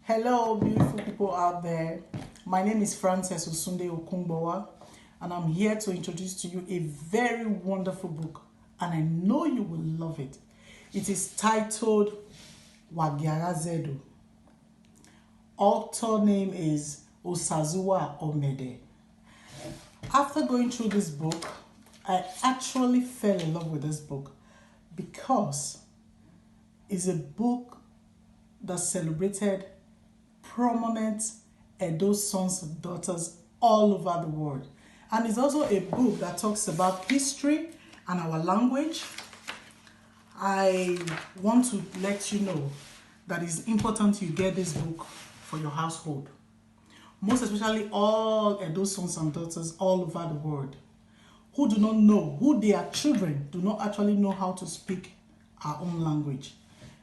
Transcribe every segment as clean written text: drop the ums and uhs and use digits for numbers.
Hello, beautiful people out there. My name is Francess Osunde Okungbowa, and I'm here to introduce to you a very wonderful book, and I know you will love it. It is titled WAGIAGHAZ'EDO. Author name is Osazuwa Omede. After going through this book, I actually fell in love with this book because it's a book that celebrated prominent Edo sons and daughters all over the world. And it's also a book that talks about history and our language. I want to let you know that it's important you get this book for your household. Most especially all Edo sons and daughters all over the world who do not know, who their children do not actually know how to speak our own language.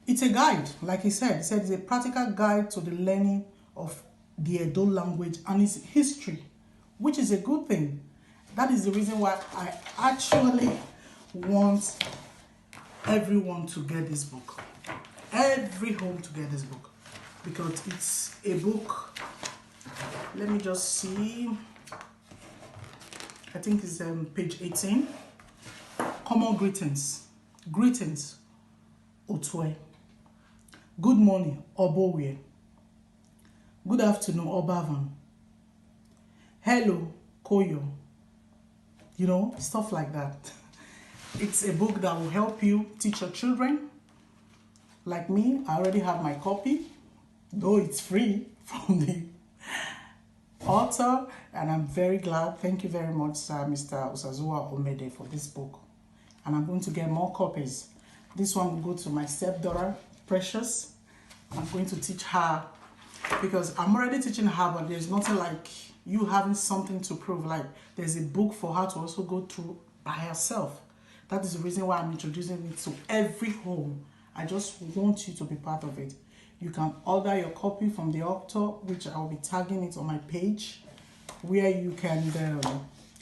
It's a guide, like he said it's a practical guide to the learning of the Edo language and its history, which is a good thing. That is the reason why I actually want everyone to get this book. Every home to get this book. Because it's a book, let me just see, I think it's page 18. Common greetings. Greetings, Otwe. Good morning, Obowe. Good afternoon, Obavan. Hello, Koyo. You know, stuff like that. It's a book that will help you teach your children. Like me, I already have my copy, though it's free from the author, and I'm very glad. Thank you very much, Mr. Osazuwa Omede, for this book. And I'm going to get more copies. This one will go to my stepdaughter, Precious. I'm going to teach her, because I'm already teaching her, but there's nothing like you having something to prove. Like there's a book for her to also go through by herself. That is the reason why I'm introducing it to every home. I just want you to be part of it. You can order your copy from the author, which I will be tagging it on my page, where you can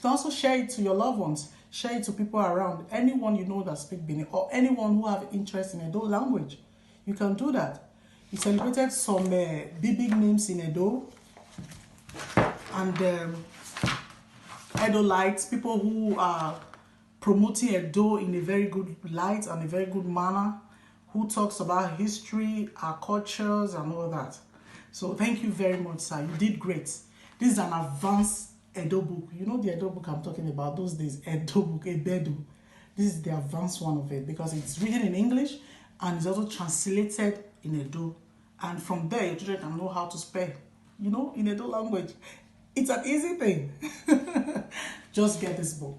also share it to your loved ones. Share it to people around. Anyone you know that speak Benin, or anyone who have interest in Edo language. You can do that. He celebrated some big names in Edo. And Edo lights, people who are promoting Edo in a very good light and a very good manner, who talks about history, our cultures, and all that. So thank you very much, sir. You did great. This is an advanced Edo book. You know the Edo book I'm talking about those days, Edo book, Ebedu. This is the advanced one of it because it's written in English and it's also translated in Edo. And from there, your children can know how to spell, you know, in Edo language. It's an easy thing. Just get this book,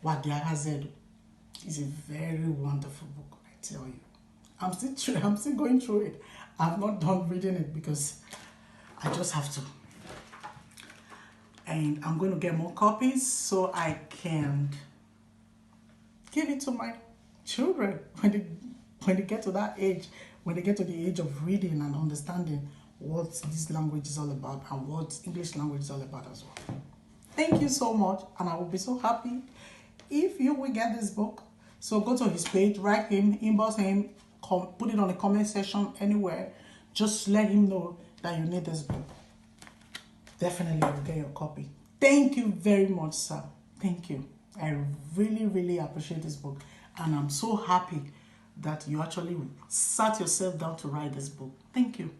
WAGIAGHAZ'EDO. It's a very wonderful book, I tell you. I'm still going through it. I've not done reading it because I just have to. And I'm going to get more copies so I can give it to my children when they get to that age, when they get to the age of reading and understanding what this language is all about and what English language is all about as well. Thank you so much, and I will be so happy if you will get this book. So go to his page, write him, inbox him, put it on the comment section anywhere. Just let him know that you need this book. Definitely you'll get your copy. Thank you very much, sir. Thank you. I really, really appreciate this book, and I'm so happy that you actually sat yourself down to write this book. Thank you.